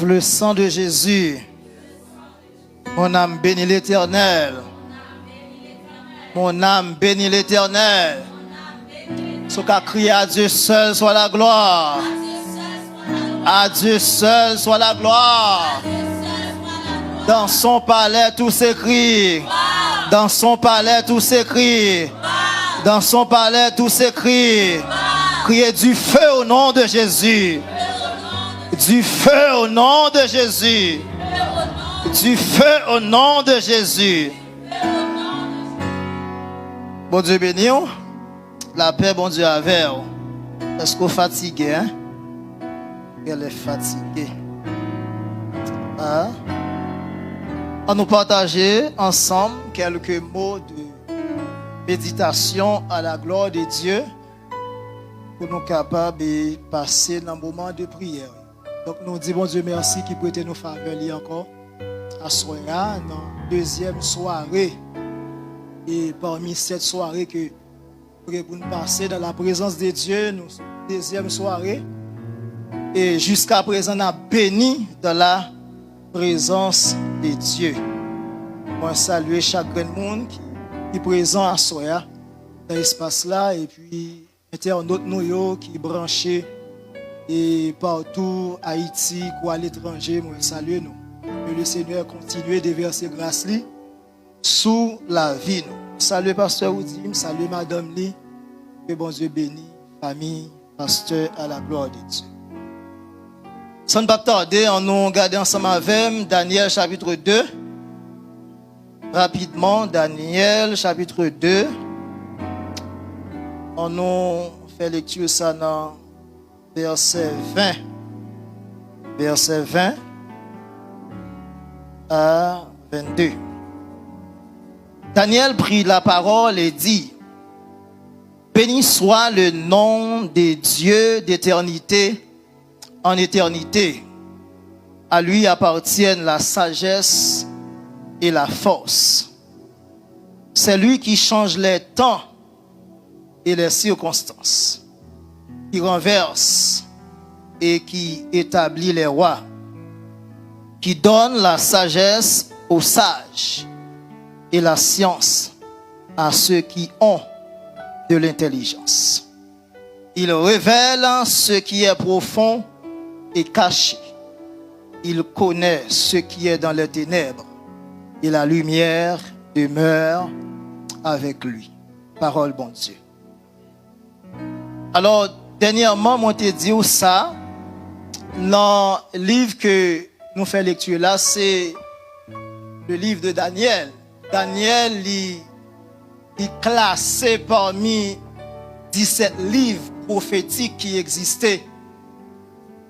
Vive le sang de Jésus. Mon âme bénit l'Éternel. Mon âme bénit l'Éternel. Ce qu'a crié à Dieu seul soit la gloire. À Dieu seul soit la gloire. Dans son palais tout s'écrit. Dans son palais tout s'écrit. Dans son palais tout s'écrit. Criez du feu au nom de Jésus. Du feu au nom de Jésus. Du feu au nom de Jésus. Bon Dieu béni. La paix, bon Dieu, avec vous. Est-ce que vous fatigué, hein? Elle est fatiguée. Hein? On nous partager ensemble quelques mots de méditation à la gloire de Dieu pour nous capables de passer dans un moment de prière. Donc nous disons, bon Dieu, merci qui prête nous faveur encore à soir, dans deuxième soirée. Et parmi cette soirée que pour nous passer dans la présence de Dieu, nous deuxième soirée. Et jusqu'à présent, on a béni dans la présence de Dieu. Moi, saluer chaque monde qui est présent à Soya dans l'espace là. Et puis, internautes nous qui branchés et partout, Haïti ou à l'étranger, moi, saluer nous. Que le Seigneur continue de verser grâce lui sous la vie nous. Salut pasteur Oudim, salut madame Li. Que bon Dieu bénisse, famille, pasteur à la gloire de Dieu. Sans ne pas tarder, on nous regarde ensemble avec Daniel chapitre 2. Rapidement, Daniel chapitre 2. On nous fait lecture ça dans verset 20. Verset 20 à 22. Daniel prit la parole et dit: béni soit le nom des dieux d'éternité en éternité. À lui appartiennent la sagesse et la force. C'est lui qui change les temps et les circonstances, qui renverse et qui établit les rois, qui donne la sagesse aux sages et la science à ceux qui ont de l'intelligence. Il révèle ce qui est profond et caché. Il connaît ce qui est dans les ténèbres et la lumière demeure avec lui. Parole bon Dieu. Alors, dernièrement, moi te dit ça, dans le livre que nous faisons lecture là, c'est le livre de Daniel. Daniel est classé parmi 17 livres prophétiques qui existaient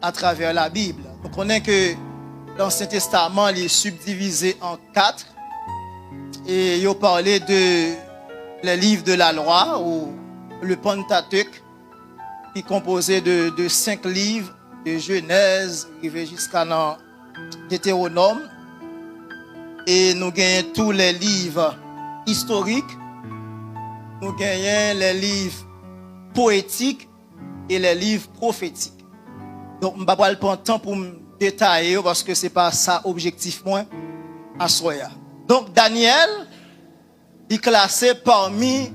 à travers la Bible. On connaît que l'Ancien Testament est subdivisé en 4 et il parlait de les livres de la loi ou le Pentateuque qui est composé de 5 livres de Genèse jusqu'à Deutéronome. Et nous gagnons tous les livres historiques, nous gagnons les livres poétiques et les livres prophétiques. Donc, je ne vais pas prendre le temps pour me détailler parce que ce n'est pas ça l'objectif moi à soya. Donc, Daniel est classé parmi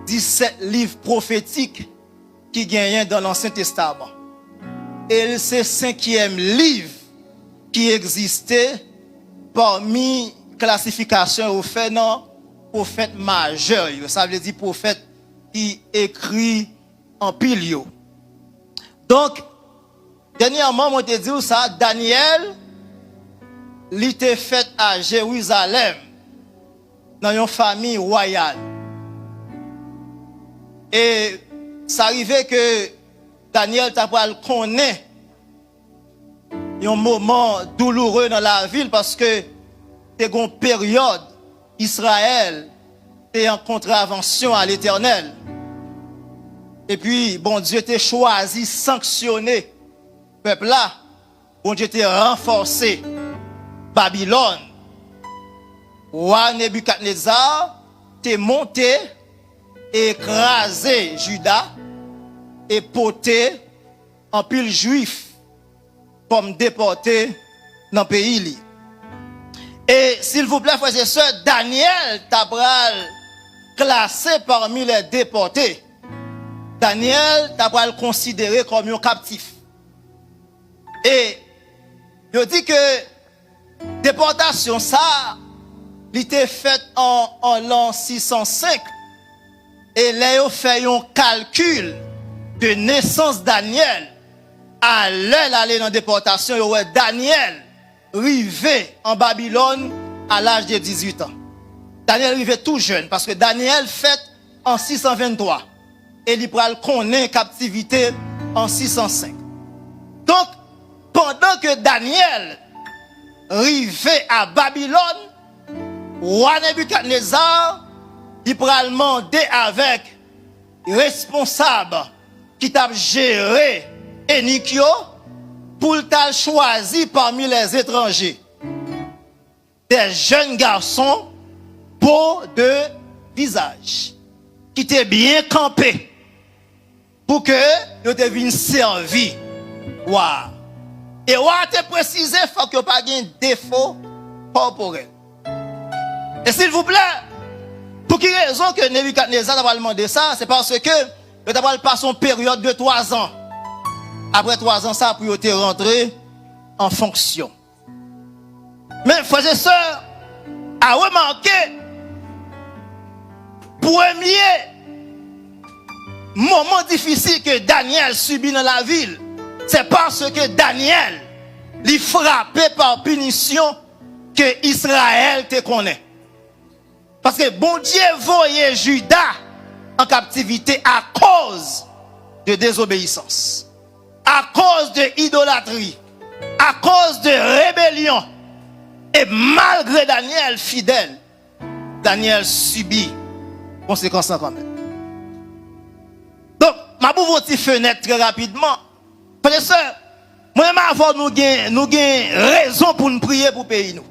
17 livres prophétiques qui gagnent dans l'Ancien Testament. Et c'est le 5e livre qui existait parmi classification au fait non prophète majeur. Ça veut dire prophète qui écrit en pile. Donc, dernièrement, moi te dit ça, Daniel, il était fait à Jérusalem, dans une famille royale. Et ça arrivait que Daniel t'a pas connaît un moment douloureux dans la ville parce que c'est une période Israël est en contravention à l'Éternel. Et puis, bon Dieu t'a choisi, sanctionné le peuple là. Bon Dieu t'a renforcé Babylone. Roi Nebuchadnezzar t'a monté, écrasé Juda et porté en pile juif comme déporté dans le pays. Et s'il vous plaît, frères et sœurs, Daniel Tabral classé parmi les déportés. Daniel Tabral considéré comme un captif. Et je dis que déportation ça, il était faite en l'an 605. Et là, ils fait un calcul de naissance Daniel. À l'heure d'aller dans la déportation, il y a Daniel arrivé en Babylone à l'âge de 18 ans. Daniel arrivé tout jeune parce que Daniel fait en 623 et il connaît captivité en 605. Donc, pendant que Daniel arrivé à Babylone, roi Nebuchadnezzar, il pral demander avec responsable qui t'a géré Enikyo pour t'a choisi parmi les étrangers des jeunes garçons beaux de visage qui étaient bien campés pour que ils deviennent servis. Wow. Et on a précisé qu'il faut qu'il n'y ait pas de défaut corporel. Et s'il vous plaît, pour quelle raison que Nebuchadnezzar a demandé ça? C'est parce que il a passé une période de 3 ans. Après 3 ans, ça a pu être rentré en fonction. Mais frères et sœurs, à remarquer, premier moment difficile que Daniel subit dans la ville, c'est parce que Daniel lui frappé par punition que Israël te connaît. Parce que bon Dieu voyait Juda en captivité à cause de désobéissance, à cause de idolâtrie, à cause de rébellion. Et malgré Daniel fidèle, Daniel subit conséquences quand même. Donc, ma boule votre fenêtre très rapidement. Frères et sœurs, moi avant nous avons raison pour nous prier pour le pays nous.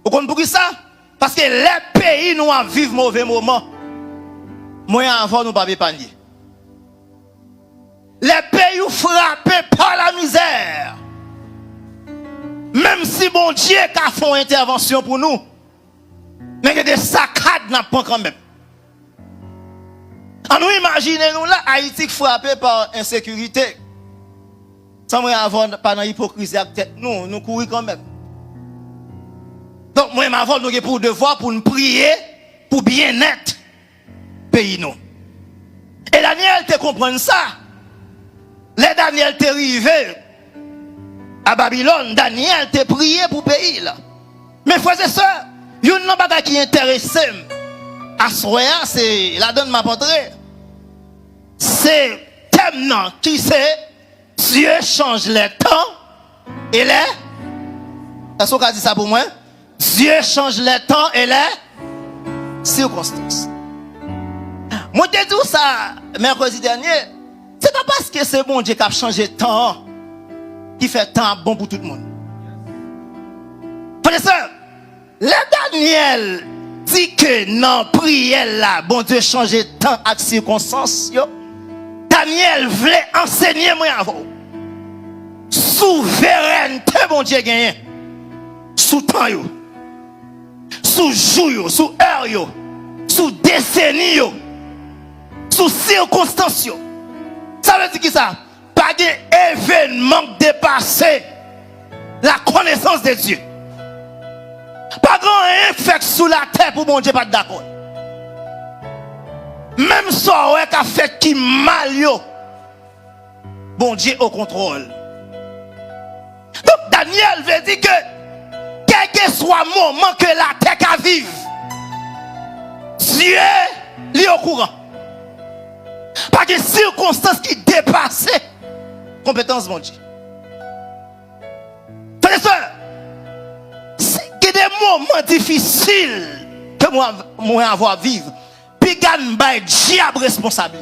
Vous comprenez pour ça? Parce que les pays nous vivent mauvais moments. Moi avant nous pas panier. Les pays frappés par la misère. Même si bon Dieu a fait une intervention pour nous, mais il y a des saccades n'a pas quand même. On nous imagine nous là Haïti frappé par insécurité. Sans moi avant pas dans hypocrisie avec tête nous courir quand même. Donc moi avant nous avons pour devoir pour nous prier pour bien-être pays nous. Et Daniel te comprend ça. Les Daniel t'est arrivé à Babylone, Daniel t'est prié pour pays là. Mais frères et sœurs, il y a une chose qui intéresse à soi, c'est la donne ma portrait. C'est thème non qui c'est Dieu change les temps et les. Est-ce qu'on a dit ça pour moi? Dieu change les temps et les circonstances. Moi je dis ça mercredi dernier. C'est pas parce que c'est bon Dieu qui a changé le temps qui fait temps bon pour tout le monde. Frères et sœurs, le Daniel dit que non, prière là, bon Dieu change le temps avec circonstances. Daniel voulait enseigner moi avant. Souveraineté, bon Dieu gagné. Sous temps, sous jour, sous heure, sous décennie, sous circonstances. Ça veut dire qui ça? Pas d'événement dépassé la connaissance de Dieu. Pas grand effet sous la terre pour bon Dieu pas d'accord. Même ça ouais qu'a fait qui mal yo. Bon Dieu au contrôle. Donc Daniel veut dire que quel que soit le moment que la terre vive, Dieu est au courant. Pas de circonstances qui dépassent compétence mon Dieu. Frères et sœurs, c'est des moments difficiles que moi avoir à vivre. Puis gagne by diable responsable.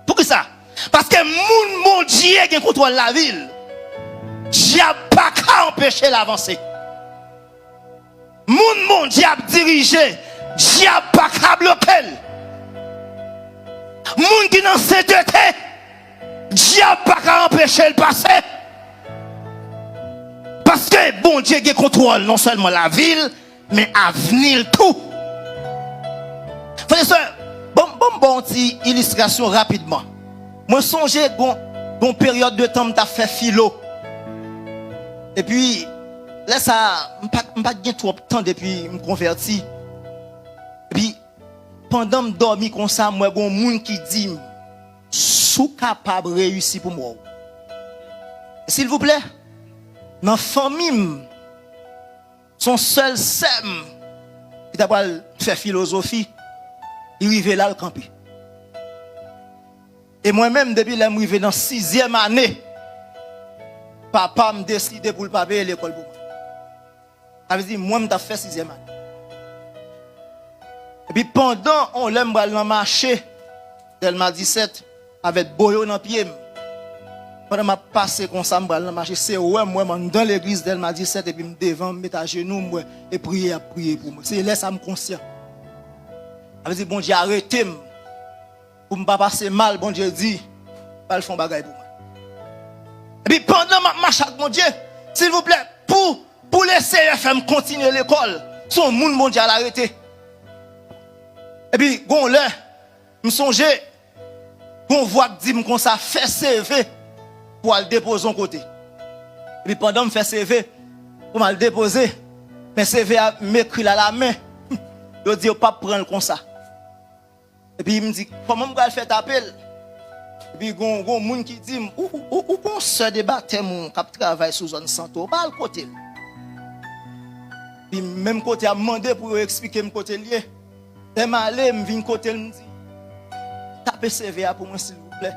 Pourquoi ça? Parce que mon Dieu qui contrôle la ville. Diable pas qu'à empêcher l'avancée. Mon diable dirigé, diable pas qu'à bloquer. Moun qui dans sainteté, diable pas qu'à empêcher le passer. Parce que bon Dieu qui contrôle non seulement la ville, mais avenir tout. Frère et sœur, bon, petite illustration rapidement. Moi, songez bon période de temps, m'ta fait philo. Et puis, là, ça, m'pas bien trop de temps depuis me converti. Et puis, pendant me dormir comme ça, moi, bon monde qui dit, sous capable de réussir pour moi. S'il vous plaît, dans la famille, son seul sème, qui t'a fait philosophie, il arrive là le camper. Et moi-même, depuis que je suis dans la 6e année, papa m'a décidé pour le pas payer l'école pour moi. Ça veut dire, moi, je fait 6e année. Et puis pendant on l'aime dans le marché, Delma 17, avec boyo dans le pied. Pendant que je passe comme ça, dans le marché, c'est ouais, moi, dans l'église Delma 17, et puis je devant, je mets à genoux, moi, et prier pour moi. C'est là ça me conscient. Ça veut dire, bon Dieu, arrêtez-moi. Pour ne pas passer mal, bon Dieu dit, pas le fond bagaille pour moi. Et puis pendant ma marche avec mon Dieu, s'il vous plaît, pour laisser FM continuer l'école, son monde, bon Dieu, à l'arrêter. Et puis, gon là, me songe, gon voit que dit qu'on ça fait CV pour le déposer en côté. Et puis pendant me faire CV pour le déposer, mais CV a m'écrit à la main. Je dis pas prendre comme ça. Et puis il me dit comment je vais faire appel. Et puis gon monde qui dit ou qu'on se débattait mon cap travail sous zone santo, pas le côté. Puis même côté a demandé pour expliquer mon côté lié. Et m'aller me vinn côté me dit tapez CV pour moi s'il vous plaît.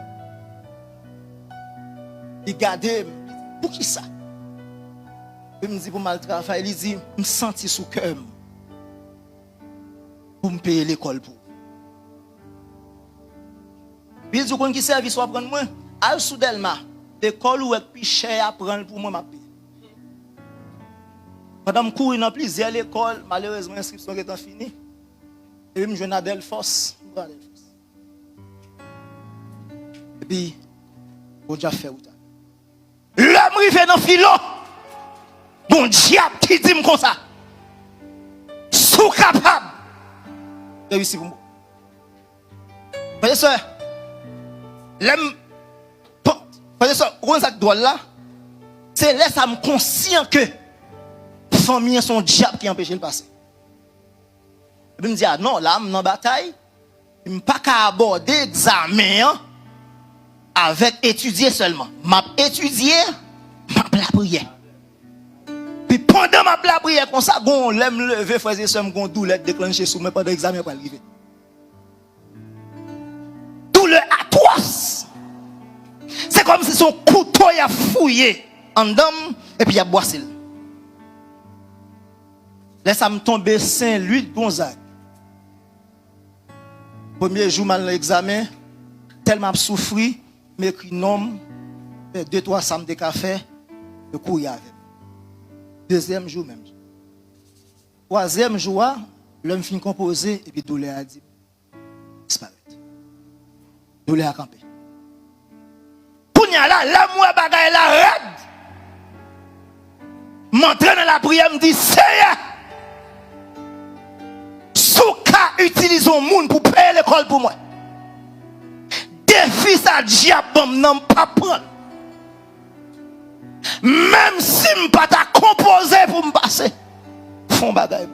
Il garde pour qui ça? Il me dit pour mal travail, il dit me sentir sous cœur pour me payer l'école pour. Puis il dit qu'on qui service soit prendre moi al sous Delma, l'école où est plus cher à prendre pour moi m'a payer. Pendant me courir dans plusieurs l'école, malheureusement l'inscription est finie. Et puis, je suis à Delphos. Et puis, bon Dieu fait où ça. L'homme arrive dans le philo. Bon diable qui dit comme ça. Sous capable. Réussi pour moi. Frère et soeur, l'homme. Frère et soeur, vous voyez ça doit là. C'est là ça me conscient que famille son diable qui empêche le passer. Je me dis, ah non, là, je suis dans la bataille. Je ne peux pas aborder l'examen avec étudier seulement. Je étudier, je la prière. Puis pendant la prière, comme ça, je l'aime lever, frère et soeur, je douleur déclencher sur moi pendant l'examen pour arriver. Douleur atroce. C'est comme si son couteau a fouillé en dedans et puis il a boissé. Laisse me tomber Saint-Louis de Gonzague. Premier jour, mal l'examen, tellement souffri, m'écrit nom, 2-3 samedi de café, de courir avec. Deuxième jour même. Troisième jour, l'homme finit composé et puis douleur a dit disparaître. Douleur a campé. Pounya là, l'amour bagaille la raide. M'entraîne dans la prière, me dit Seigneur. Utilisons monde pour payer l'école pour moi. Défi ça diable n'en pas prendre. Même si je ne pas ta composé pour me passer. Font bagaille.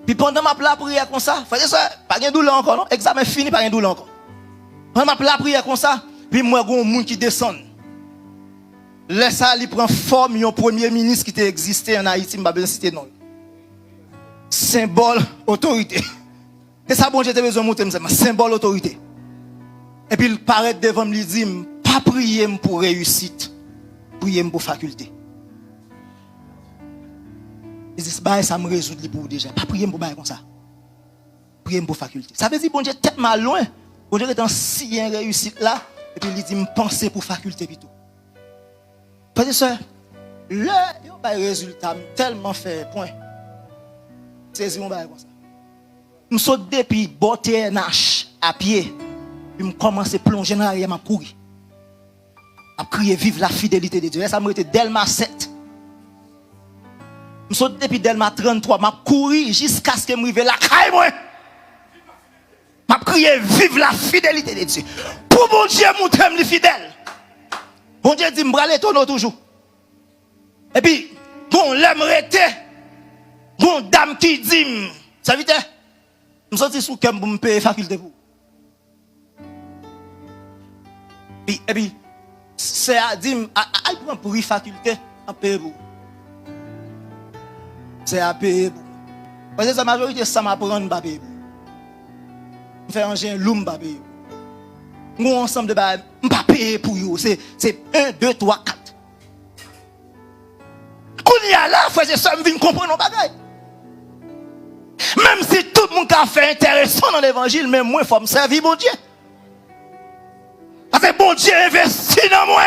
Puis pendant ma prière comme ça, frère ça, pas de douleur encore non, examen fini pas de douleur encore. Pendant ma prière comme ça, puis moi gon monde qui descend. Laisse ça il prend forme un premier ministre qui existé en Haïti, m'pa bien citer non. Symbole autorité. Et ça, bon, j'ai besoin de monter, symbole autorité. Et puis, il paraît devant me dire, pas prier pour réussite, prier pour faculté. Il dit, ça me résout pour déjà. Pas prier pour comme ça. Prier pour faculté. Ça veut dire, bon, j'ai tellement loin. Bon, j'ai dans si une réussite là, et puis il dit, me penser pour faculté plutôt. Parce que ça, le résultat tellement fait point. C'est mon bail comme ça. Je saute depuis botter NH à pied. Puis je commence à plonger dans l'arrière, je courir. a crié vive la fidélité de Dieu. Et ça m'a été Delma 7. Je suis depuis Delma 33, je couru jusqu'à ce que je m'arrive là. Je crié vive la fidélité de Dieu. Pour mon Dieu, mon thème est fidèle. Mon Dieu dit, je vais l'étonner toujours. Et puis, bon, l'aimerait, bon, dame qui dit, ça veut dire, je suis sorti sous comme pour me payer faculté pour. Et puis, c'est à dire, à pour faculté, à payer pour. C'est à payer pour. Parce que la majorité, ça m'apprend à payer pour. Je fais un gen loum, pas payer. Nous, ensemble de bas, je ne pas payer pour vous. C'est 1, 2, 3, 4. Quand il y a là, frère et soeur, je viens comprendre nos bagailles. Même si tout le monde a fait intéressant dans l'évangile, mais moi, il faut me servir, bon Dieu. Parce que bon Dieu investit dans moi.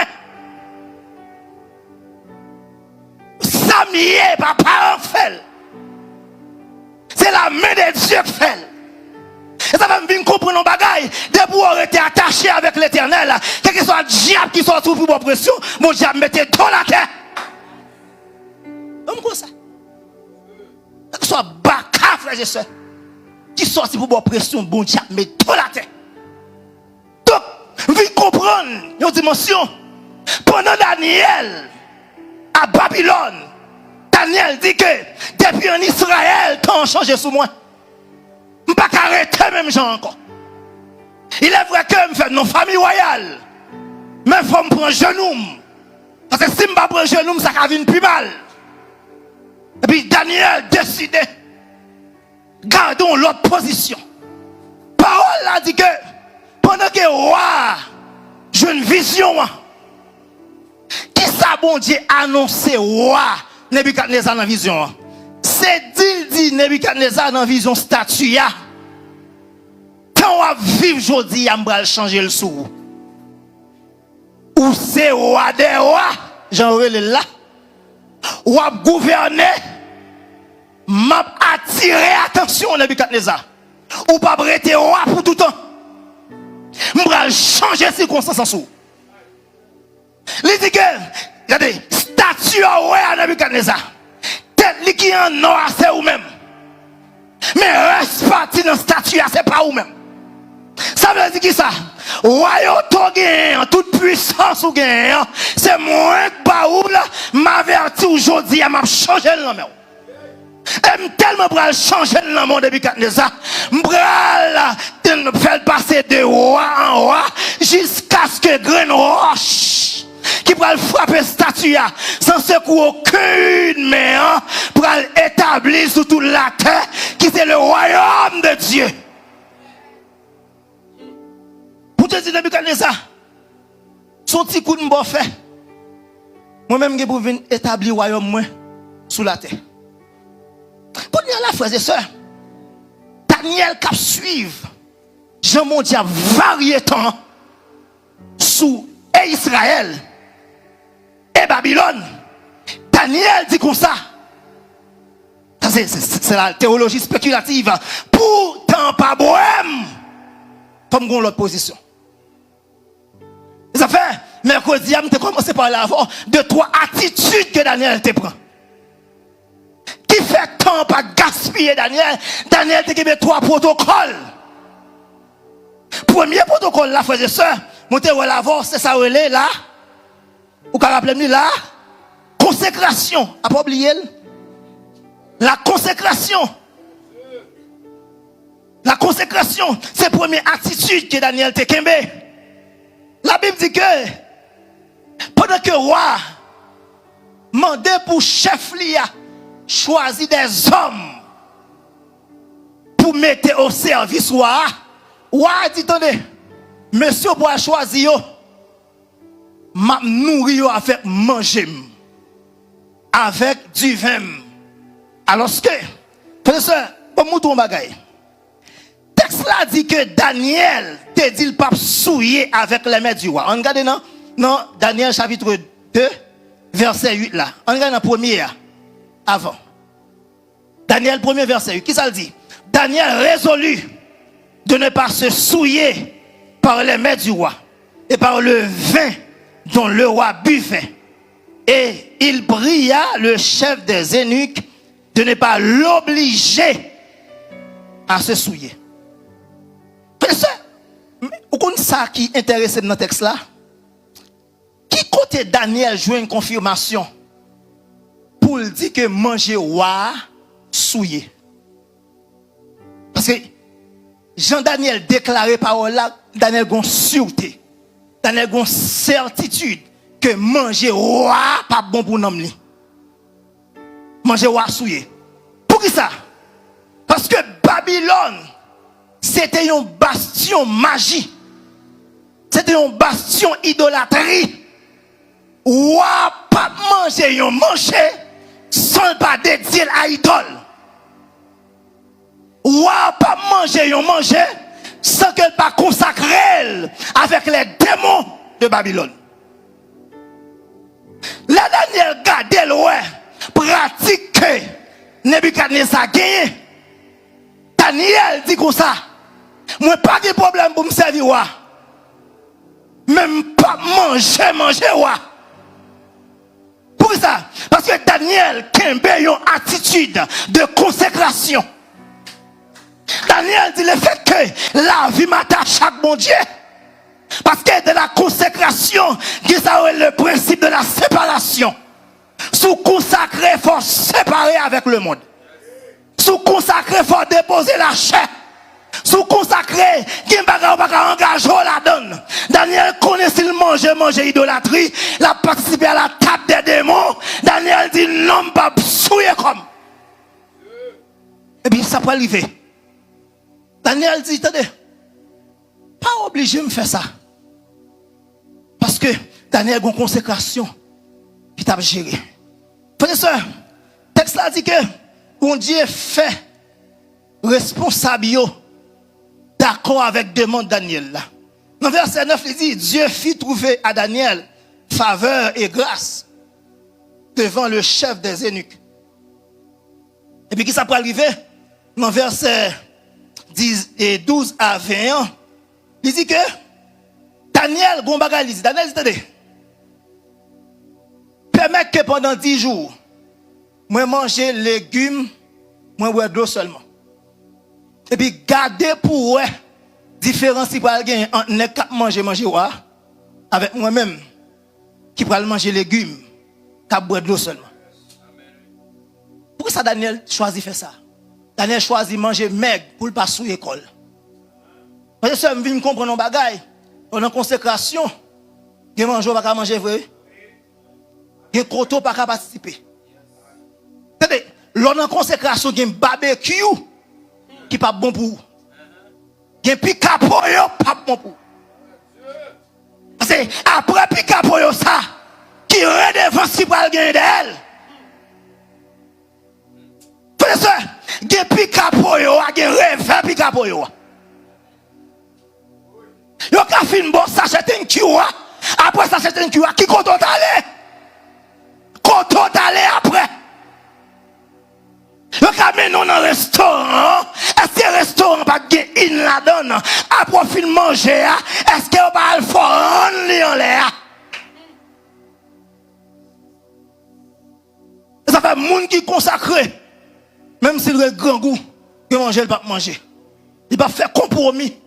Ça m'y est, papa en fait. C'est la main de Dieu qui fait. Et ça va me venir comprendre nos bagailles. Dès pour avoir été attaché avec l'éternel, quel que soit le diable qui soit sous pour pression, mon diable mettait dans la terre. Comme ça. Quel que soit baka, frère et soeur, qui soit sous pour pression, mon diable met dans la terre. Donc, venir comprendre une dimension. Pendant Daniel, à Babylone, Daniel dit que depuis en Israël, tant changé sous moi. Je ne peux pas arrêter même gens encore. Il est vrai que je fais nos familles royales. Mais il faut me prendre genou. Parce que si je ne prends pas genou, ça va venir plus mal. Et puis Daniel décide. Gardons l'autre position. Parole a dit que pendant que roi, j'ai une vision. Qui ça bon Dieu annoncé roi Nebuchadnezzar dans la vision? C'est dit Nebuchadnezzar dans la vision statue. Quand on va vivre aujourd'hui, on va changer le sou. Ou c'est roi des rois, j'en ai là. Ou va gouverner, m'a attiré attention Nebuchadnezzar. Ou pas prêter roi pour tout le temps. On va changer circonstances en sou. Il dit que, regardez, statue roi à Nebuchadnezzar. Tête qui en noir, c'est vous-même. Mais reste parti dans la statue, c'est pas vous-même. Ça veut dire qui ça? Royauté en toute puissance ou gain, c'est moi que Baoul m'avertit aujourd'hui à m'a changer le nom. Et tellement pour changer le nom de Nebuchadnezzar, m'bral faire passer de roi en roi jusqu'à ce que graine roche qui pourra frapper statue sans secouer aucune main pour établir sur toute la terre qui c'est le royaume de Dieu. Pour te dire Nebuchadnezzar, son petit coup de m'bo fait. Moi-même, je pour venir établir le royaume sous la terre. Pour dire là, frères et sœurs, Daniel qui suivre Jean mondial varié temps sous Israël et Babylone. Daniel dit comme ça. C'est la théologie spéculative. Pourtant pas bohème. Comme dans l'autre position. Ça fait mercredi, je vais commencer par là avant 2-3 attitudes que Daniel te prend. Qui fait tant pas gaspiller Daniel. Daniel te met 3 protocoles. Premier protocole là, frères et sœurs, montez l'avant, c'est ça relais là. Ou qu'à rappeler là, consécration. A pas oublié la consécration. La consécration, c'est la première attitude que Daniel te kembe. La Bible dit que pendant que le roi mandé pour chef lia choisir des hommes pour mettre au service roi dit attendez, monsieur pour choisir m'a nourrir avec manger avec du vin. Alors que professeur, bon mouton bagaille. Texte là dit que Daniel te dit le pape souillé avec les mains du roi. On regarde non Daniel chapitre 2 verset 8 là. On regarde dans premier avant. Daniel premier verset 8. Qui ça le dit? Daniel résolut de ne pas se souiller par les mains du roi et par le vin dont le roi buvait. Et il pria le chef des eunuques de ne pas l'obliger à se souiller. Vous connaissez ça qui est intéressant dans le texte là? Qui côté Daniel joue une confirmation pour dire que manger roi souillé? Parce que Jean-Daniel déclaré parole là, Daniel a une sûreté, Daniel a une certitude que manger roi pas bon pour nous. Manger roi souillé. Pour qui ça? Parce que Babylone, c'était un bastion magie. C'était un bastion idolâtrie. Roi pas manger, yon manger sans pas dédier à idole. Roi pas manger, yon manger sans qu'elle pas consacrer avec les démons de Babylone. La Daniel gade le pratique que Nebuchadnezzar a gagné. Daniel dit comme ça. Moi pas de problème pour me servir roi. Même pas manger roi. Pour ça, parce que Daniel a une attitude de consécration. Daniel dit le fait que la vie m'attache à mon Dieu. Parce que de la consécration, ça est le principe de la séparation. Sous consacré, il faut séparer avec le monde. Sous consacré, il faut déposer la chair. Sous consacré, il ne va pas engager la donne. Daniel connaît s'il mange idolâtrie, il a participé à la table des démons. Daniel dit non, pas souiller comme. Et bien ça peut arriver. Daniel dit, attendez, pas obligé de me faire ça. Parce que Daniel a une consécration qui t'a géré. Frère et soeur, le texte là dit que on Dieu fait responsable d'accord avec demande Daniel là. Dans verset 9, il dit Dieu fit trouver à Daniel faveur et grâce devant le chef des eunuques. Et puis qui ça peut arriver? Dans verset 10 et 12 à 21, il dit que Daniel Gombaga dit, Daniel dit, attendez, permettre que pendant 10 jours, moi manger légumes, moi boire de l'eau seulement. Et puis garder pour ouais, différence qui peut gagner entre ne cap manger roi avec moi-même qui peut manger légumes, cap boire de l'eau seulement. Pourquoi ça Daniel choisit faire ça? Daniel choisit manger maigre pour ne pas sous l'école. Parce que ça me vient comprendre un bagage. On a consécration, il mange pas manger vrai. Il koto pas participer. C'est-à-dire, l'on a consécration, il y a un barbecue qui pas bon pour. Il y a un picapoyo pas bon pour. Parce que après picapoyo ça, qui redevance qui va gagner d'elle. Frère ça, il y a un picapoyo, il y a un rêve picapoyo. Yo ka fin bon sachet un kiwa après sachet un kiwa qui koto d'aller après yo ka men non dans restaurant est-ce que restaurant pas gen in la donne après fin manger est-ce que pas le fond li en l'air ça fait monde qui consacré même s'il a grand goût que manger il pas manger il pas faire compromis.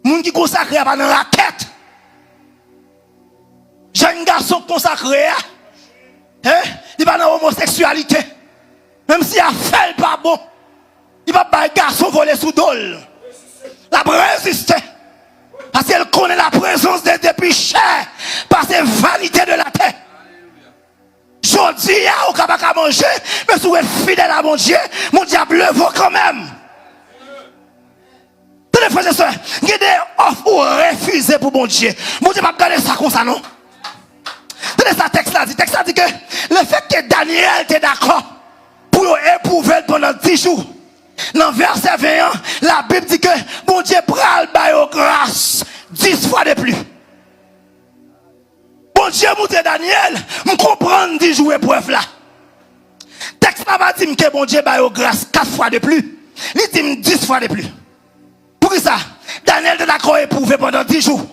Moun qui consacré pas dans la tête. Jeune garçon consacré, il va dans l'homosexualité. Même si a fait pas bon, il va pas un garçon voler sous dol. La résister. Parce qu'elle connaît la présence des péchés par ses vanités de la tête. Jodi, on ne peut pas manger, mais si vous êtes fidèle à mon diable le vaut quand même. Les frères et sœurs, il y a des offres ou refusées pour mon Dieu. Mon Dieu va garder ça comme ça, non? Tenez ça, texte là dit que le fait que Daniel était d'accord pour éprouver pendant 10 jours. Dans verset 21, la Bible dit que mon Dieu pral bayo grâce 10 fois de plus. Bon Dieu montre Daniel, me comprendre 10 jours épreuve là. Texte là va dire que bon Dieu bayo grâce 4 fois de plus. Il dit 10 fois de plus. Pour ça, Daniel était d'accord éprouvé pendant 10 jours.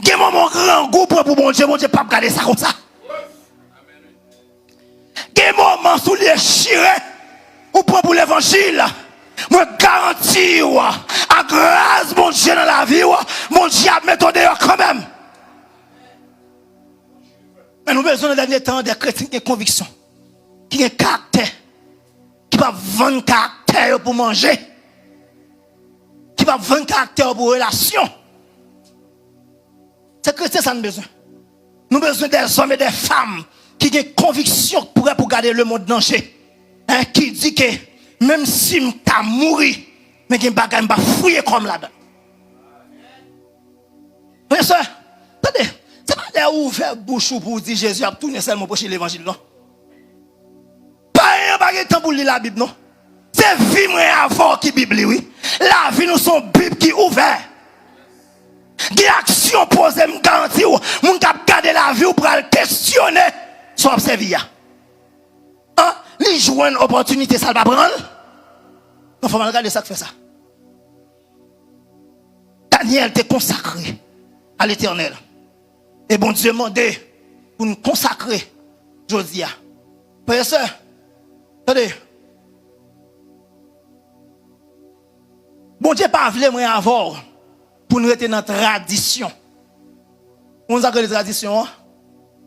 Il y a un grand goût pour mon Dieu pas garder ça comme ça. Il y a un moment où il est chiré, ou pour l'évangile. Moi garantis, à grâce, mon Dieu dans la vie, mon Dieu a mis dehors quand même. Mais nous avons besoin dans le dernier temps des chrétiens qui ont conviction, qui ont caractère, qui ne peuvent pas vendre caractère pour manger, qui ne peuvent pas vendre caractère pour relation. C'est chrétien, ça nous besoin. Nous avons besoin des hommes et des femmes qui ont conviction pour garder le monde danger. Hein, qui dit que même si je suis mort, mais je ne vais pas fouiller comme là-dedans. Frère, soeur, attendez, c'est pas là où ouvert bouche pour dire Jésus a tourné seulement pour l'évangile, non? Pas un temps pour lire la Bible, non? C'est vie avant qui Bible, oui. La vie nous sont Bible qui ouvert. Des actions posées, me garantis, mon cap garder la vie ou pour le questionner, soit observé. Hein? Les jouer une opportunité, ça va prendre. Il faut regarder ça qui fait ça. Daniel était consacré à l'Éternel. Et bon Dieu demandé pour nous consacrer, Josia. Frère et sœur, attendez. Bon Dieu pas voulu moi avoir pour nous rester dans la tradition. On a que les traditions.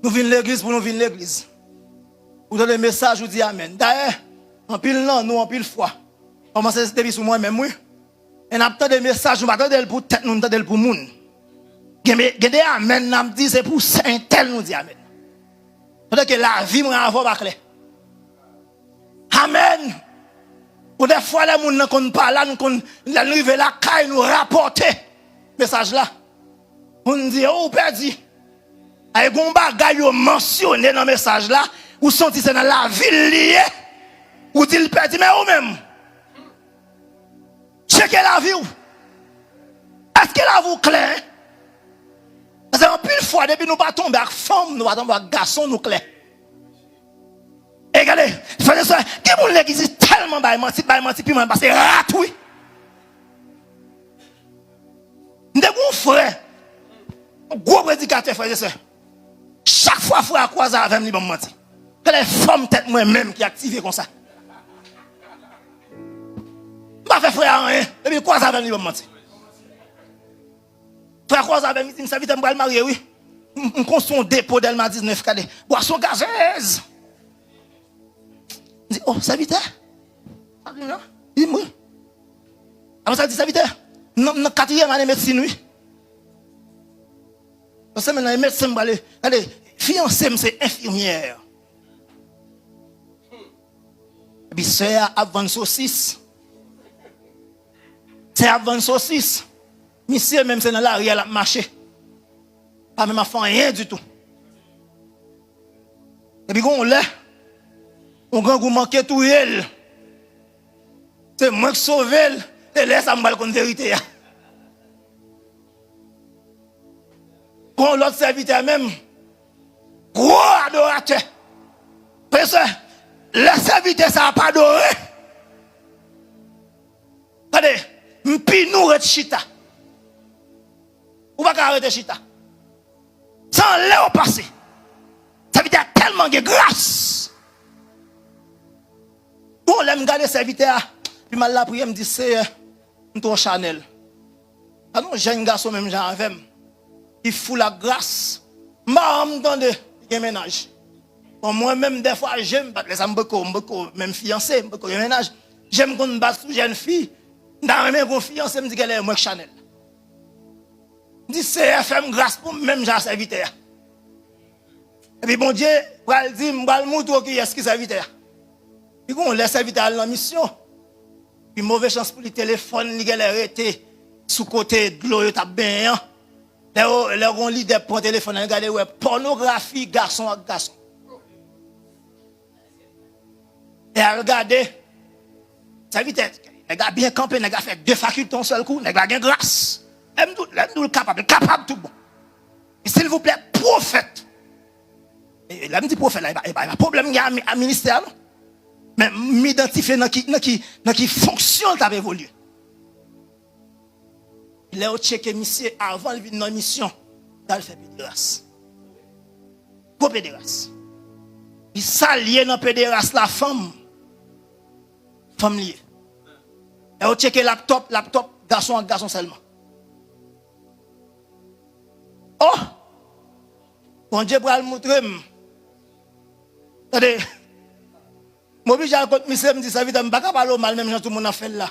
Nous venons l'église pour nous venir l'église. Vous donnez le message, vous dites Amen. D'ailleurs, en pile non, nous en pile foi. On commence à se sur moi-même, oui. Et nous avons des messages, nous attendons pour tête, nous attendons pour moun. Gede Amen, nous dit c'est pour saint tel, nous dit Amen. C'est que la vie m'a avoir pas clair. Amen. Ou des fois les moun qu'on parle là, nous arrive la caille nous rapporter message là. On dit oh perdu. Ay gon bagay yo mentionné dans message là, ou senti c'est dans la ville liée. Ou dit le perdu mais ou même. Checkez la vie. Est-ce que la vous clair? Parce qu'en plus fois depuis nous pas tomber avec femme, nous pas tomber avec garçon nous clair. Et regardez, frère ça, qui moun l'église tellement menti puis moi parce que ratoui. Ndé bon frère. Gros prédicateur frère ça. Chaque fois frère croise avec lui bon menti. Que les femmes tête moi même qui activé comme ça. M'a fait frère rien, et puis croise avec lui bon menti. Frère croise avec lui, il s'invite à me marier oui. On construit un dépôt d'Elma 19 cadé. Boisson gazeuse. Il dit oh, serviteur. Il dit oui. Après ça dit serviteur. Non, 4e année médecine oui. Parce que maintenant les médecins allez, fiancée c'est infirmière. Et puis c'est avant saucisse. C'est avant saucisse. Monsieur même c'est dans l'arrière la marché. Pas même fait rien du tout. Et puis on l'a on grand goût manquer tout elle. C'est moi qui sauve elle et laisse ça me balcon vérité. Pour l'autre serviteur même gros adorateur. Parce que le serviteur ça pas adoré. Regardez, m'pi nous ret chita. Ou pas arrêter chita. Sans l'air passé. Ça veut dire tellement de grâce. Bon, là, je regarde serviteur, puis mal la prière, me dit c'est un Chanel. Ah non, j'ai un garçon même, j'ai un femme. Il fout la grâce. Je m'entends il ménage. Bon, moi-même, des fois, j'aime, parce que ça me beaucoup, même fiancé, beaucoup de ménage. J'aime qu'on me batte sous jeune fille. Dans mes confiance, je me dis qu'elle est moi Chanel. Je dis c'est FM grâce pour même j'ai serviteur. Et puis bon Dieu, il dit, je vais le montrer qui est-ce qui serviteur. Puis on laisse serviteur à la mission. Puis mauvaise chance pour le téléphone, il a été sous côté de l'eau, il a bien. Là, on lit des points téléphone, regardez, ouais, pornographie, garçon à garçon. Et à regarder, serviteur, il a bien campé, il a fait 2 facultés en seul coup, il a bien grâce. L'aime-nous capable tout bon. Et s'il vous plaît, prophète. Et là, me dit prophète, il n'y a pas de problème, il y a un ministère, non? Mais m'identifier dans qui fonction tu as évolué. Il a checké monsieur avant de venir dans la mission. il fait pédérasse. Pour pédérasse. Il s'allie dans pédérasse la femme. Femme liée. Et on check laptop, garçon seulement. Oh! Bon Dieu pour le montrer. Attendez. M'oblige à contre monsieur me dit ça vite, me pas parler mal même gens tout le monde a fait là.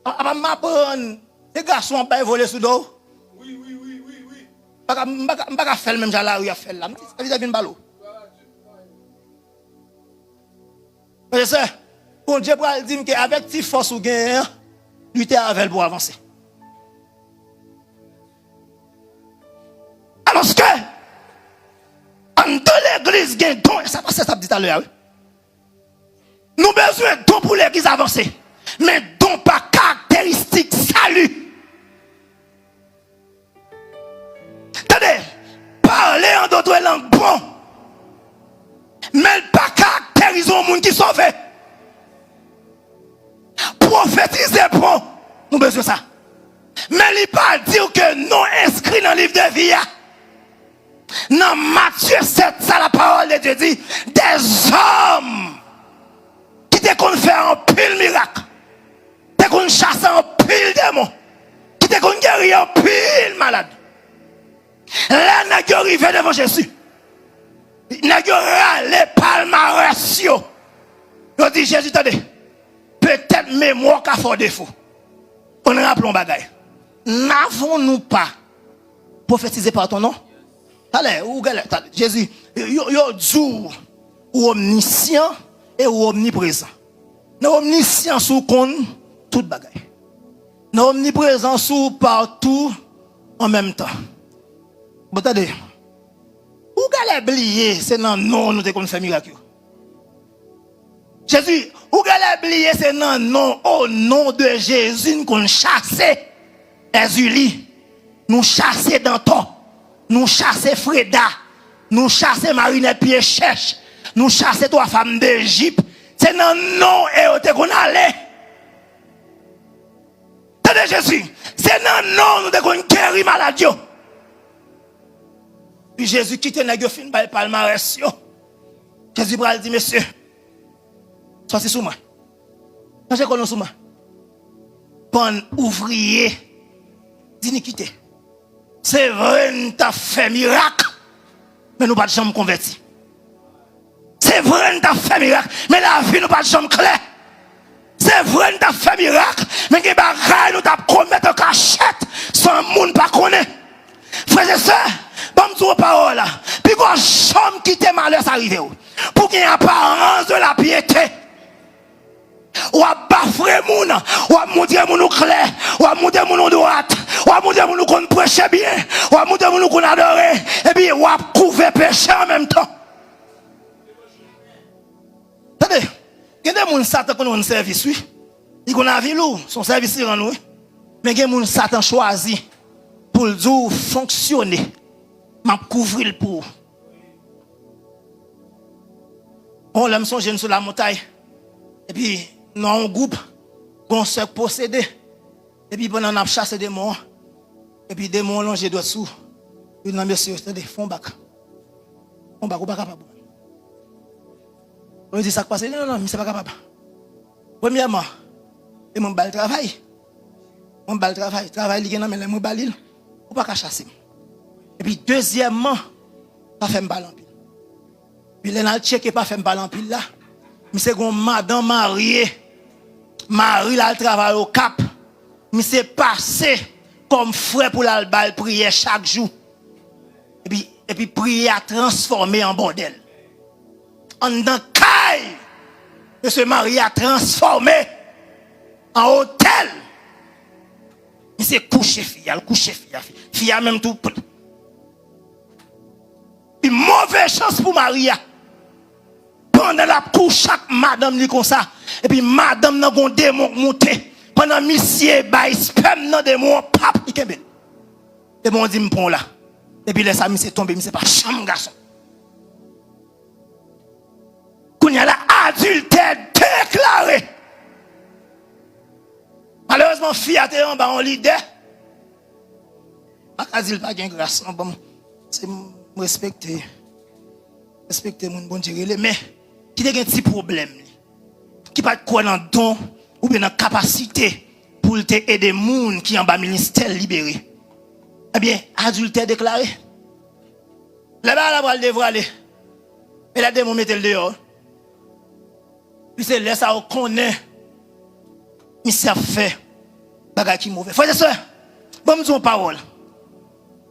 Après m'apprendre, les garçons pas voler sous dos. Oui. Pas faire même gens là où il a fait là. Ça vite vient ballot. C'est ça. Bon Dieu pour dire qu'avec ti force ou gain, lutter avec pour avancer. Alors que en de l'église gain don, ça passe ça dit tout à l'heure. Nous besoin de don pour l'église avancer. Mais don pas caractéristique salut. Attendez, parler en d'autres langues bon. Mais pas caractériser un monde qui sauve. Prophétiser bon. Nous besoin de ça. Mais il pas dire que non inscrit dans le livre de vie. Dans Matthieu 7, ça la parole de Dieu dit, des hommes qui te qu'on faire un pile miracle, te qu'on chasse un pile démon, qui te qu'on guérir un pile malade. Là, n'a pas arrivé devant Jésus. N'a pas râlé palmarès. Il dit Jésus, attendez, peut-être mémoire qu'a fait défaut. On rappelons bagaille. N'avons-nous pas prophétisé par ton nom? Allez, Jésus, yo dit ou omniscient et ou omniprésent. Nous omniscient sous compte toute bagaille. Nous omniprésent sous partout en même temps. Bon, attendez. Ou galè oublier, c'est dans non nous te qu'on fait miracle. Jésus, ou galè oublier, c'est dans non au nom de Jésus qu'on chasse Ezuli. Nous chasser Danton. Nous chasser Freda, nous chasser Marinette Pied Chèche, nous chasser trois femmes d'Égypte. C'est dans non et au te qu'on allait. Tenez Jésus, c'est dans non nous te qu'on guérir maladie. Puis Jésus quitte nèg fin par palmarès yo. Jésus bral dit monsieur, sois sous moi. Changez qu'on sous moi. Bon ouvrier d'iniquité. C'est vrai, nous t'as fait miracle, mais nous pas de chambre convertie. C'est vrai, nous t'as fait miracle, mais la vie nous pas de chambre claire. C'est vrai, nous t'as fait miracle, mais les bagailles nous t'as commettre en cachette, sans monde pas connaître. Frères et sœurs, bon me parole là, puis quand chambre qui t'est malheur arrivé, pour qu'il y ait apparence de la piété. Ou à bafrer moun, ou à montrer moun clair, ou à montrer moun droite, ou à montrer moun qu'on prêche bien, ou à montrer moun qu'on adore, et puis ou à couvrir péché en même temps. Attendez, il y a des moun Satan qui ont un service, oui. Ils ont vu lourd, son service est en nous. Mais il y a des moun Satan choisi pour le dire fonctionner, m'a couvrir pour. On l'aime son jeune sur la montagne, et puis dans un groupe, on se possédé. Et puis, pendant qu'on a chassé des démons, et puis des démons longés dessous. Et nous, monsieur, c'est des fonds bac. On va pas capable. On dit ça passe. Non, mais c'est pas capable. Premièrement, et mon bal travail. Mon bal travail. Travail, il y a un balil. On pas chasser. Et puis, deuxièmement, pas faire un bal en pile. Puis, les gens checké pas faire un bal en pile là. Mais c'est comme madame mariée. Marie là, elle travaille au Cap. Mais c'est passé comme frère pour la balle prier chaque jour. Et puis prier à transformer en bordel. En dans caille, monsieur Marie a transformé en hôtel. Mais c'est coucher fille, fille a même tout. Une mauvaise chance pour Maria. Pendant la couche, chaque madame dit comme ça. Et puis madame n'a pas démon monté. Pendant monsieur bail sperme dans démon pape il kembe. Et bon dit me prend là. Et puis laisse ça monsieur tomber, monsieur pas chambre garçon. Quand il y a la adultère déclaré. Malheureusement fille a été en bas en leader. Je ne dis pas qu'il y a grâce. Bon, c'est respecter mon bon Dieu. Mais, qui a un petit problème, qui pas quoi dans le don ou bien dans la capacité pour aider les gens qui sont en bas ministère libéré. Eh bien, adultère déclaré. Là-bas, la devrait aller. Et la démon mette le dehors. Puis c'est là ça on connaît. Il s'est fait. Bagay qui mauvais. Frères et sœurs, bon, nous avons parole.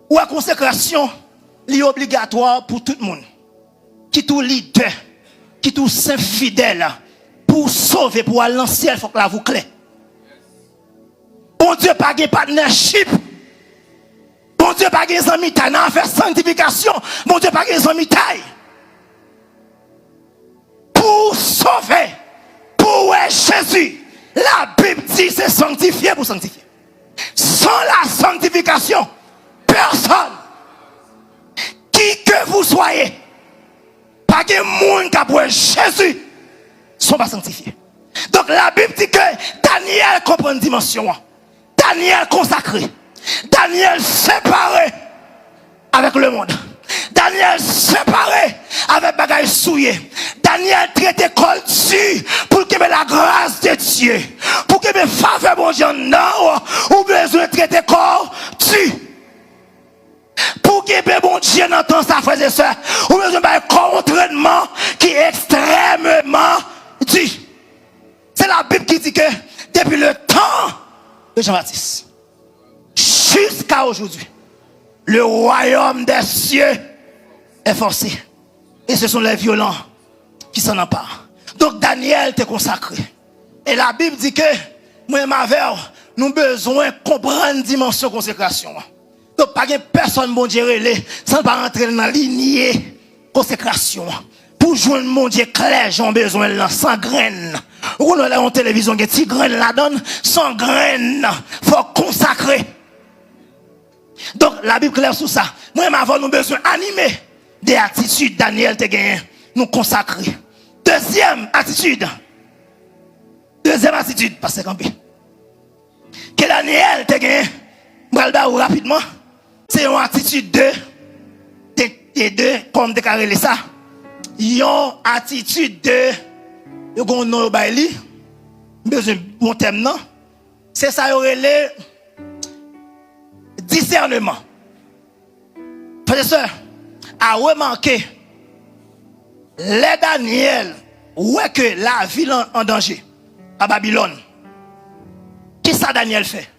Ou la consécration est obligatoire pour tout le monde. Qui tout leader, qui tout saint fidèle, pour sauver, pour aller dans le ciel, il faut que la vous clé. Bon Dieu, pas de partnership. Bon Dieu, pas de amis taille. Dans faire sanctification, bon Dieu, pas de amis taille. Pour sauver, pour Jésus, la Bible dit c'est sanctifié pour sanctifier. Sans la sanctification, personne, qui que vous soyez, pas de monde qui a pour Jésus, ne sont pas sanctifiés. Donc la Bible dit que Daniel comprend une dimension. Daniel consacré. Daniel séparé avec le monde. Daniel séparé avec bagaille souillé. Daniel traité col dessus pour que la grâce de Dieu, pour que mes faveurs bon Dieu non, ou besoin de traiter corps dessus. Pour que bon Dieu n'entend sa frères et sœurs, ou besoin d'un entraînement qui est extrêmement dur. C'est la Bible qui dit que depuis le temps de Jean-Baptiste jusqu'à aujourd'hui, le royaume des cieux est forcé. Et ce sont les violents qui s'en emparent. Donc Daniel était consacré. Et la Bible dit que, moi et ma verre, nous avons besoin de comprendre la dimension de consécration. Donc pas de personne bon Dieu sans pas rentrer dans la lignée de consécration. Pour joindre mon Dieu clair, j'ai besoin de sans graines. Ou nous avons en télévision, qui petit graines la donne, sans graines. Il faut consacrer. Donc la Bible claire sur ça. Moi et ma verre, nous avons besoin d'animer des attitudes Daniel te gagné, nous consacrer. Deuxième attitude, parce que que Daniel te gagné, rapidement, c'est une attitude de comme déclarer ça, une attitude de gon baili, besoin bon thème non, c'est ça y aurait le discernement. Frères et sœurs, a remarqué les Daniel ouais que la ville en danger à Babylone. Qu'est-ce que Daniel fait?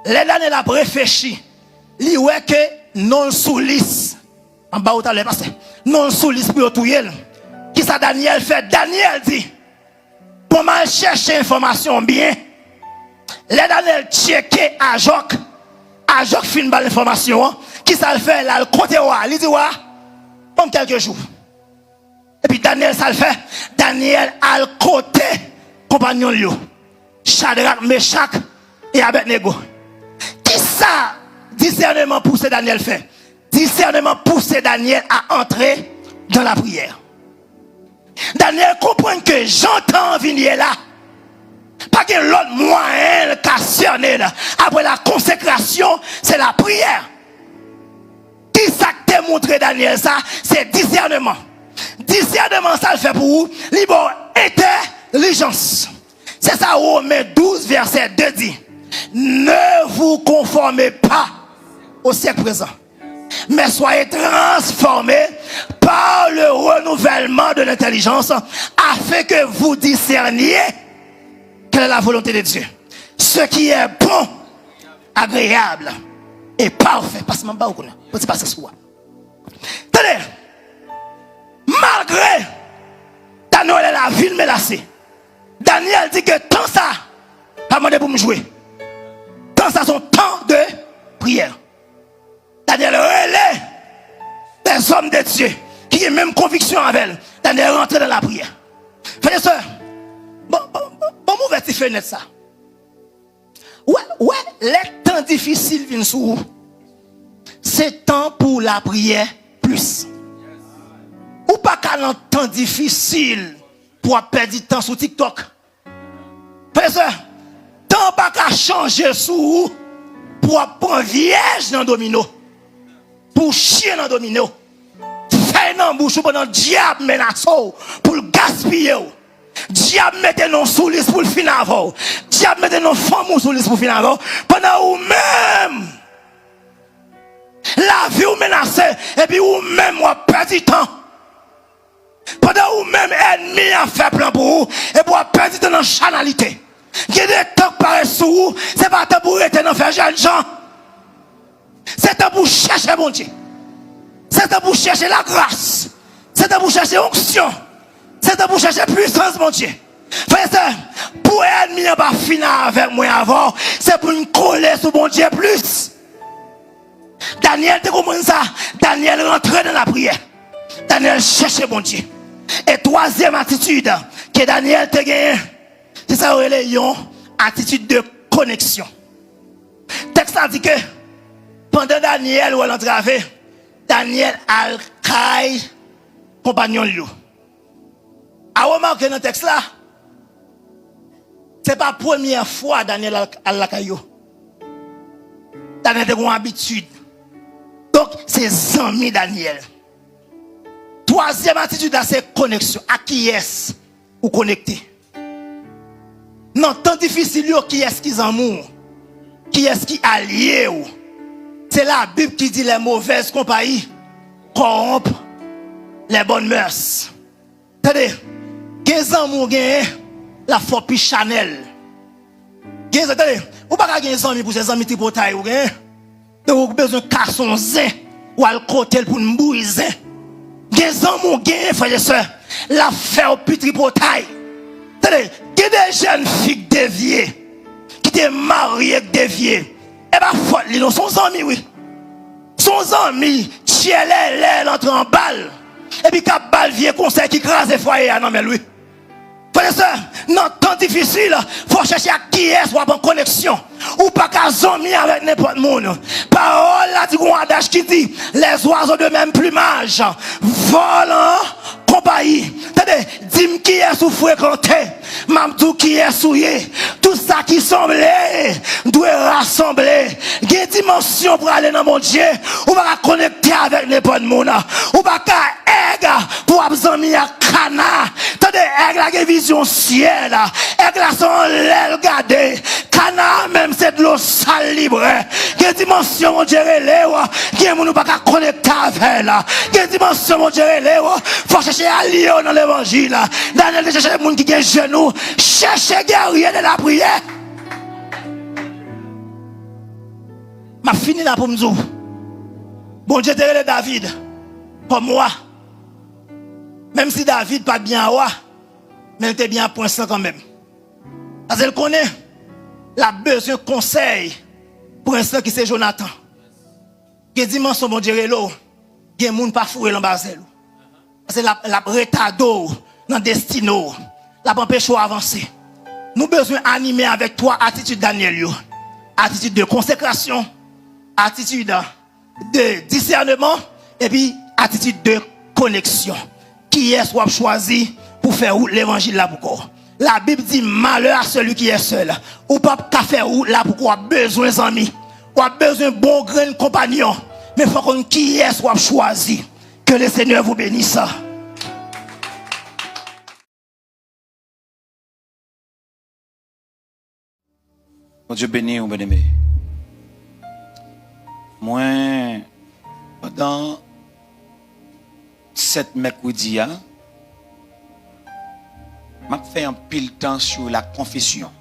Les Daniel a réfléchi. Il ouais que non sous liste en bas où t'as passé. Non sous liste pour tout yel. Qu'est-ce que Daniel fait? Daniel dit pour mal chercher information bien. Les Daniel checké à Joc fin bal l'information. Qui ça le fait là, le côté wa, il dit wa, comme quelques jours. Et puis Daniel ça le fait, Daniel a le côté compagnon lui. Shadrach, Meshach et Abednego. Qui ça discernement pousse Daniel fait? Discernement pousse Daniel à entrer dans la prière. Daniel comprend que j'entends venir là. Pas que l'autre moyen cassionné là. Après la consécration, c'est la prière. Qui ça t'a montré Daniel ça? C'est discernement. Discernement ça le fait pour vous. Libre intelligence. C'est ça Romains 12 verset 2 dit. Ne vous conformez pas au siècle présent, mais soyez transformés par le renouvellement de l'intelligence afin que vous discerniez quelle est la volonté de Dieu. Ce qui est bon, agréable et parfait. Parce que je ne sais pas ce soir. Tenez, malgré Daniel est la ville menacée, Daniel dit que tant ça, pas demandé pour me jouer. Tant ça, son temps de prière. Daniel relève des hommes de Dieu qui ont même conviction avec elle. Daniel rentre dans la prière. Frères et sœurs, bon, mauvais fenêtre ça. Ouais, les temps difficiles viennent sur vous. C'est temps pour la prière plus. Ou pas qu'à un temps difficile pour perdre du temps sur TikTok. Frères et sœurs, temps pas qu'à changer sur vous pour prendre vierge dans le domino. Pour chier dans le domino. Faire dans la bouche pendant le diable menace pour le gaspiller. Diable mette nos sous liste pour le finir avant. Diable mette nos femmes sous liste pour le finir avant. Pendant ou même la vie ou menacée et puis ou même ou perdu temps. Pendant ou même ennemi a fait plan pour vous et pour perdu temps dans chanalité. Il y a des temps qui paraissent sur vous, c'est pas temps pour être dans faire jeune gens. C'est temps pour chercher mon Dieu. C'est temps pour chercher la grâce. C'est temps pour chercher onction. C'est temps pour chercher puissance, mon Dieu. Frère, pour ennemi n'a pas fini avec moi avant, c'est pour une coller sur mon Dieu plus. Daniel, tu comprends ça? Daniel rentrait dans la prière. Daniel cherchait mon Dieu. Et troisième attitude que Daniel te gagne, c'est ça, une attitude de connexion. Le texte a dit que pendant Daniel ou l'entravé, Daniel a le compagnon de lui. A remarqué dans le texte là, ce n'est pas la première fois Daniel a la caillou. Daniel a une habitude. Donc, c'est amis Daniel. Troisième attitude, c'est connexion. À qui est-ce ou connecté? Non, tant difficile, qui est-ce qui amour? Qui est-ce qui allié? C'est la Bible qui dit les mauvaises compagnies corrompent les bonnes mœurs. C'est-à-dire, 15 ans, mon gars, la force Chanel. 15 ans, ou pas 15 ans pour ces amis tripotailles, ou gars. Vous avez besoin de casson zin, ou al côté pour nous bouiser. 15 ans, mon gars, frère et soeur, la faire au petit tripotaille. C'est-à-dire, il y a des jeunes filles déviées, qui étaient mariées avec déviées. Eh bien, faut les non, son amis, oui. Son ami, elle entre en balle. Et puis, quand balle vient, conseil qui crase les foyers, non, mais lui. Frère et soeur, non, temps difficile, il faut chercher à qui est, soit en connexion. Ou pas qu'à zombie avec n'importe monde. Parole là, du adage qui dit, les oiseaux de même plumage volent compagnie. C'est-à-dire, dis-moi qui est sous fréquenté, même tout qui est souillé. Tout ça qui semblait, doit rassembler. Il y a une dimension pour aller dans mon Dieu. Ou pas connecter avec n'importe monde. Ou pas qu'à aigle pour absorber à cana. C'est-à-dire, aigle a une vision ciel. Aigle a son l'aile gardée. Cana même c'est de l'eau sale libre. Il y a une dimension, mon Dieu, il y a une pas connecter avec elle. Il y a une dimension, mon Dieu, il faut chercher à lire dans l'évangile. Daniel de chercher les gens qui ont genoux. Cherchez guerrier de la prière. Ma fini là pour me dire. Bon Dieu, t'es David. Comme moi. Même si David pas bien à mais il était bien à point ça quand même. Parce qu'elle connaît. La besoin de conseil pour l'instant qui c'est Jonathan. Il y a des dimensions, mon Dieu, il y a des gens qui pas fouer dans Basel. Parce que la retardо dans le destino, la empêche d'avancer. Nous avons besoin d'animer avec toi attitude Daniel. Attitude de consécration, attitude de discernement et puis attitude de connexion. Qui est soit choisi pour faire l'évangile là pour la Bible dit malheur à celui qui est seul. Ou pas qu'à faire là pourquoi besoin d'amis. Ou a besoin de bons grands compagnons. Mais il faut qu'on qui est soit choisi. Que le Seigneur vous bénisse. Mon Dieu béni ou bien-aimé. Moi, pendant 7 mercredis, je fais un pile temps sur la confession.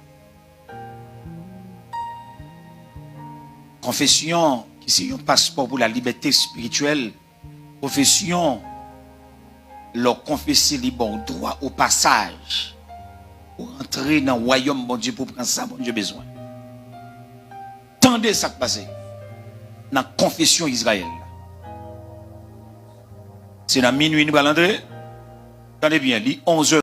Confession, qui est un passeport pour la liberté spirituelle. Confession, leur confesser les bons droits au passage. Pour entrer dans le royaume, bon Dieu, pour prendre ça, bon Dieu, besoin. Tendez ça qui passe dans la confession Israël. C'est dans minuit, nous allons entrer. Attendez bien, 11h.